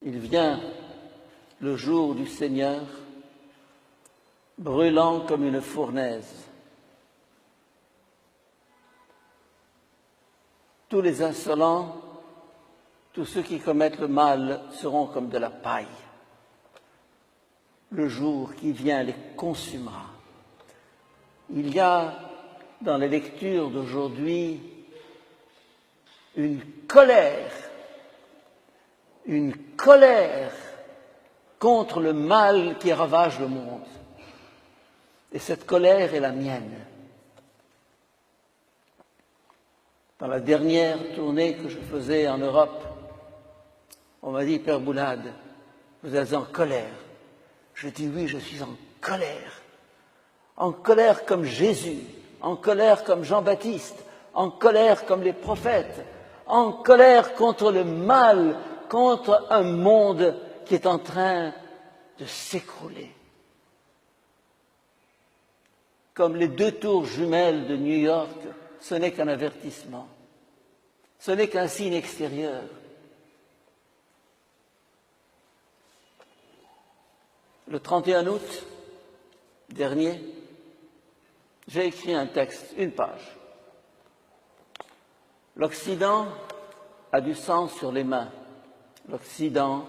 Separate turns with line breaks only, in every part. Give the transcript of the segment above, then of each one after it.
Il vient le jour du Seigneur, brûlant comme une fournaise. Tous les insolents, tous ceux qui commettent le mal seront comme de la paille. Le jour qui vient les consumera. Il y a dans les lectures d'aujourd'hui une colère contre le mal qui ravage le monde. Et cette colère est la mienne. Dans la dernière tournée que je faisais en Europe, on m'a dit, Père Boulade, vous êtes en colère. Je dis oui, je suis en colère. En colère comme Jésus, en colère comme Jean-Baptiste, en colère comme les prophètes, en colère contre le mal, contre un monde qui est en train de s'écrouler. Comme les 2 tours jumelles de New York, ce n'est qu'un avertissement, ce n'est qu'un signe extérieur. Le 31 août dernier, j'ai écrit un texte, 1 page. L'Occident a du sang sur les mains. L'Occident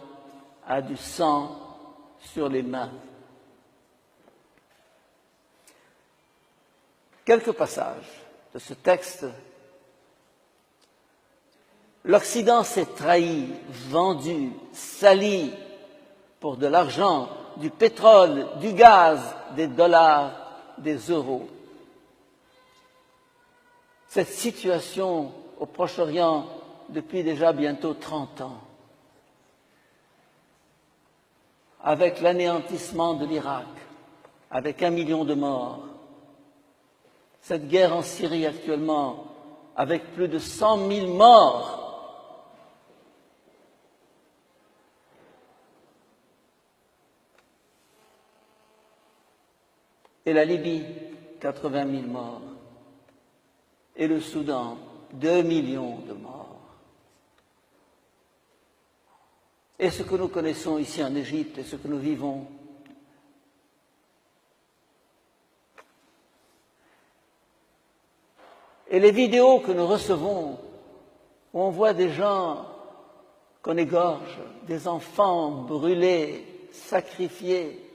a du sang sur les mains. Quelques passages de ce texte. L'Occident s'est trahi, vendu, sali pour de l'argent, du pétrole, du gaz, des dollars, des euros. Cette situation au Proche-Orient depuis déjà bientôt 30 ans, avec l'anéantissement de l'Irak, avec 1 million de morts, cette guerre en Syrie actuellement, avec plus de 100 000 morts, et la Libye, 80 000 morts, et le Soudan, 2 millions de morts. Et ce que nous connaissons ici en Égypte et ce que nous vivons, et les vidéos que nous recevons, où on voit des gens qu'on égorge, des enfants brûlés, sacrifiés,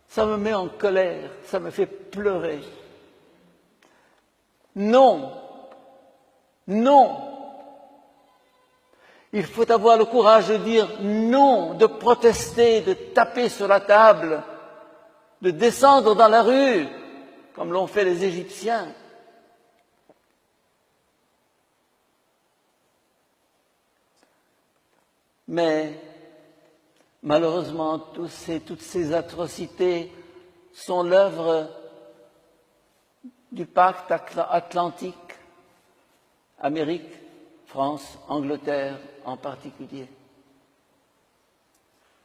ça me met en colère, ça me fait pleurer. Non, non. Il faut avoir le courage de dire non, de protester, de taper sur la table, de descendre dans la rue, comme l'ont fait les Égyptiens. Mais malheureusement, toutes ces atrocités sont l'œuvre du pacte atlantique, Amérique, France, Angleterre en particulier.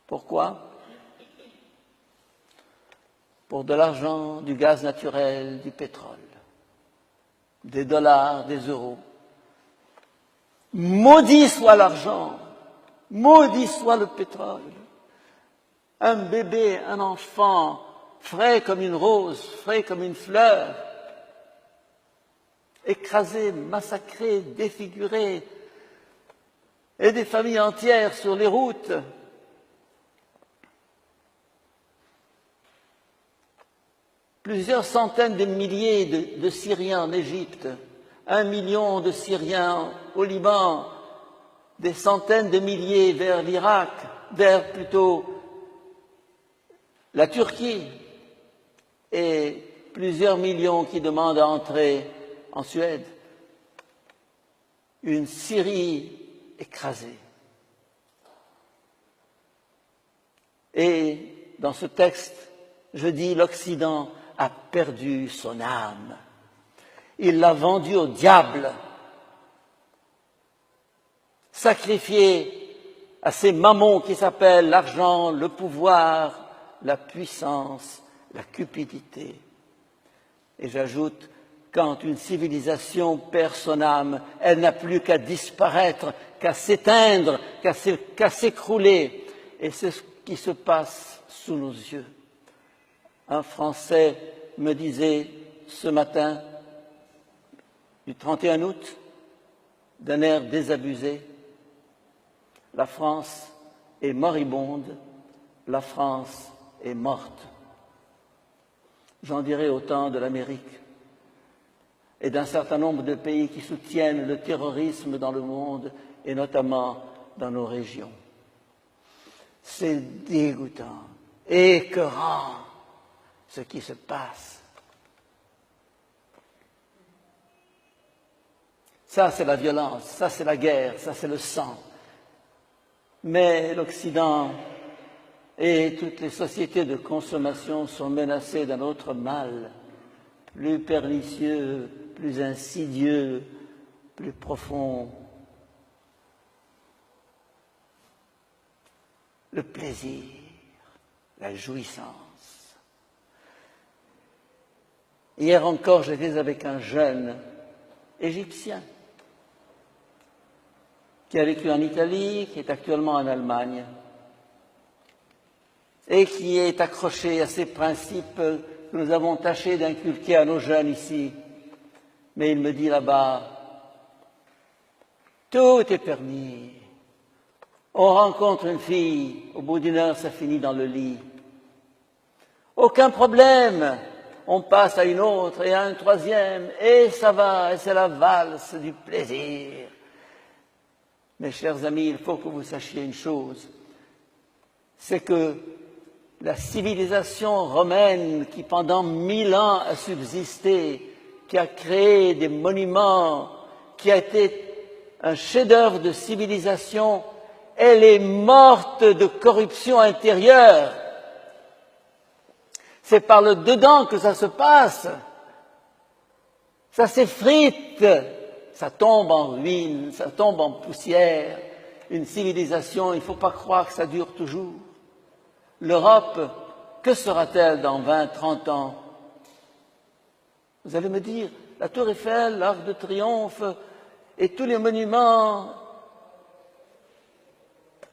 Pourquoi? Pour de l'argent, du gaz naturel, du pétrole, des dollars, des euros. Maudit soit l'argent, maudit soit le pétrole. Un bébé, un enfant, frais comme une rose, frais comme une fleur, écrasé, massacré, défiguré, et des familles entières sur les routes. Plusieurs centaines de milliers de Syriens en Égypte, 1 million de Syriens au Liban, des centaines de milliers vers l'Irak, vers plutôt la Turquie, et plusieurs millions qui demandent à entrer en Suède. Une Syrie écrasée. Et dans ce texte, je dis l'Occident a perdu son âme. Il l'a vendue au diable, sacrifié à ces mammons qui s'appellent l'argent, le pouvoir, la puissance, la cupidité. Et j'ajoute quand une civilisation perd son âme, elle n'a plus qu'à disparaître, qu'à s'éteindre, qu'à s'écrouler. Et c'est ce qui se passe sous nos yeux. Un Français me disait ce matin, du 31 août, d'un air désabusé, la France est moribonde, la France est morte. J'en dirai autant de l'Amérique et d'un certain nombre de pays qui soutiennent le terrorisme dans le monde et notamment dans nos régions. C'est dégoûtant, écœurant ce qui se passe. Ça, c'est la violence, ça, c'est la guerre, ça, c'est le sang. Mais l'Occident et toutes les sociétés de consommation sont menacées d'un autre mal, plus pernicieux, plus insidieux, plus profond. Le plaisir, la jouissance. Hier encore, j'étais avec un jeune Égyptien qui a vécu en Italie, qui est actuellement en Allemagne et qui est accroché à ces principes que nous avons tâché d'inculquer à nos jeunes ici. Mais il me dit là-bas, tout est permis. On rencontre une fille, au bout d'une heure, ça finit dans le lit. Aucun problème. On passe à une autre et à un troisième, et ça va, et c'est la valse du plaisir. Mes chers amis, il faut que vous sachiez une chose, c'est que la civilisation romaine qui pendant 1000 ans a subsisté, qui a créé des monuments, qui a été un chef-d'œuvre de civilisation, elle est morte de corruption intérieure. C'est par le dedans que ça se passe. Ça s'effrite, ça tombe en ruine, ça tombe en poussière. Une civilisation, il ne faut pas croire que ça dure toujours. L'Europe, que sera-t-elle dans 20, 30 ans? Vous allez me dire, la Tour Eiffel, l'Arc de Triomphe et tous les monuments.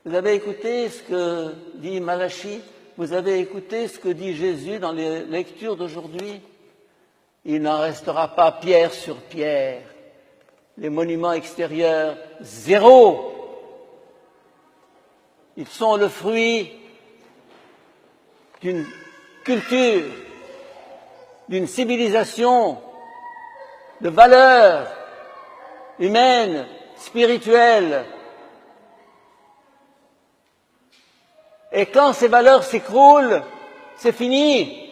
Vous avez écouté ce que dit Malachie? Vous avez écouté ce que dit Jésus dans les lectures d'aujourd'hui? Il n'en restera pas pierre sur pierre. Les monuments extérieurs, zéro. Ils sont le fruit d'une culture, d'une civilisation, de valeurs humaines, spirituelles. Et quand ces valeurs s'écroulent, c'est fini.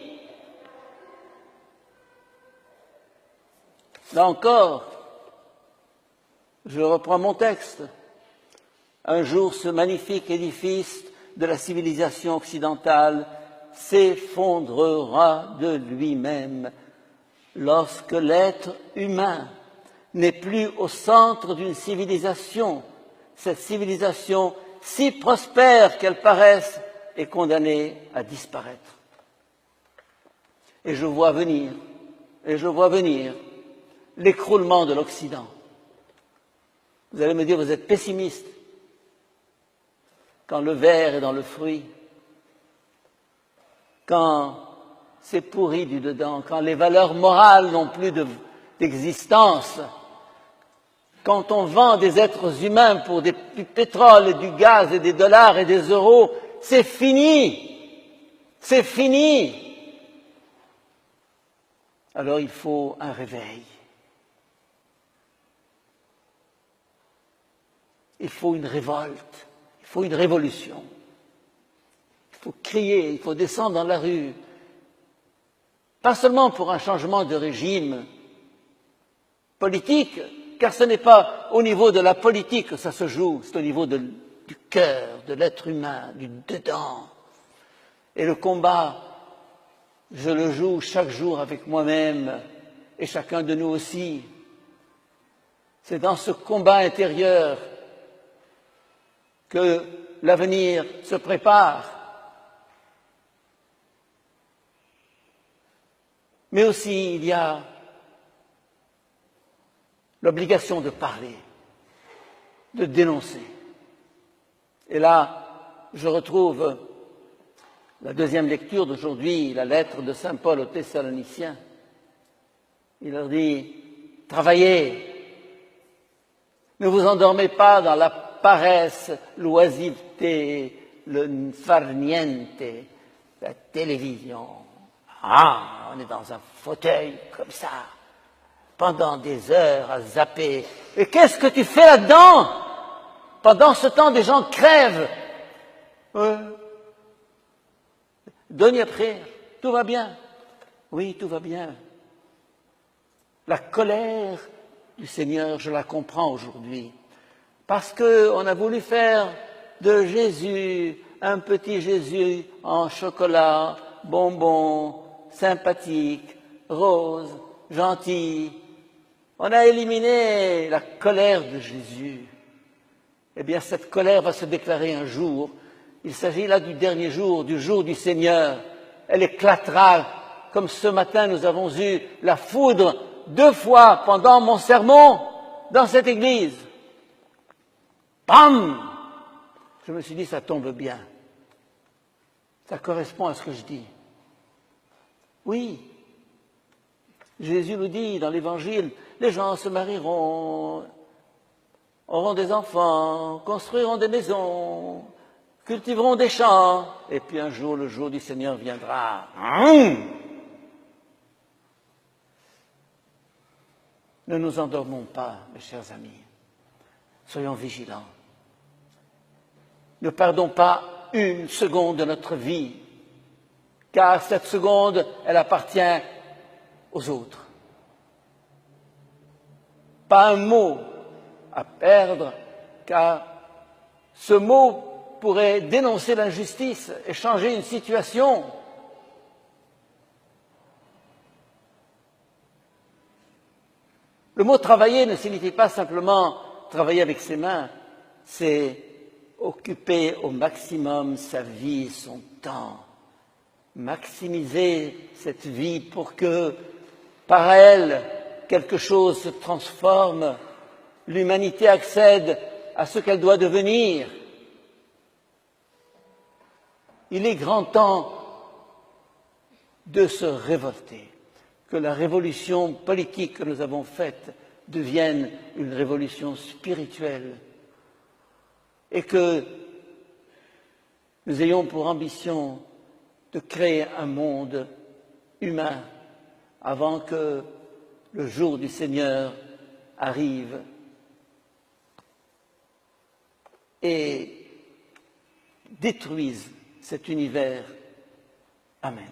Là encore, je reprends mon texte. Un jour, ce magnifique édifice de la civilisation occidentale s'effondrera de lui-même lorsque l'être humain n'est plus au centre d'une civilisation. Cette civilisation, si prospère qu'elle paraisse, est condamnée à disparaître. Et je vois venir l'écroulement de l'Occident. Vous allez me dire, vous êtes pessimiste. Quand le ver est dans le fruit, quand c'est pourri du dedans, quand les valeurs morales n'ont plus d'existence, quand on vend des êtres humains pour du pétrole et du gaz et des dollars et des euros, c'est fini. C'est fini. Alors il faut un réveil. Il faut une révolte. Il faut une révolution. Il faut crier, il faut descendre dans la rue. Pas seulement pour un changement de régime politique, car ce n'est pas au niveau de la politique que ça se joue, c'est au niveau du cœur, de l'être humain, du dedans. Et le combat, je le joue chaque jour avec moi-même et chacun de nous aussi. C'est dans ce combat intérieur que l'avenir se prépare. Mais aussi, il y a l'obligation de parler, de dénoncer. Et là, je retrouve la deuxième lecture d'aujourd'hui, la lettre de saint Paul aux Thessaloniciens. Il leur dit, travaillez, ne vous endormez pas dans la paresse, l'oisiveté, le farniente, la télévision. Ah, on est dans un fauteuil comme ça, pendant des heures à zapper. Et qu'est-ce que tu fais là-dedans? Pendant ce temps, des gens crèvent. Donnez prière, tout va bien. Oui, tout va bien. La colère du Seigneur, je la comprends aujourd'hui. Parce qu'on a voulu faire de Jésus un petit Jésus en chocolat, bonbon, sympathique, rose, gentil. On a éliminé la colère de Jésus. Eh bien, cette colère va se déclarer un jour. Il s'agit là du dernier jour, du jour du Seigneur. Elle éclatera, comme ce matin nous avons eu la foudre 2 fois pendant mon sermon dans cette église. Bam! Je me suis dit, ça tombe bien. Ça correspond à ce que je dis. Oui, Jésus nous dit dans l'Évangile, les gens se marieront, auront des enfants, construiront des maisons, cultiveront des champs, et puis un jour, le jour du Seigneur viendra. Ne nous endormons pas, mes chers amis. Soyons vigilants. Ne perdons pas une seconde de notre vie, car cette seconde, elle appartient aux autres. Pas un mot à perdre, car ce mot pourrait dénoncer l'injustice et changer une situation. Le mot travailler ne signifie pas simplement travailler avec ses mains, c'est occuper au maximum sa vie, son temps, maximiser cette vie pour que par elle quelque chose se transforme, l'humanité accède à ce qu'elle doit devenir. Il est grand temps de se révolter, que la révolution politique que nous avons faite devienne une révolution spirituelle et que nous ayons pour ambition de créer un monde humain avant que le jour du Seigneur arrive et détruise cet univers. Amen.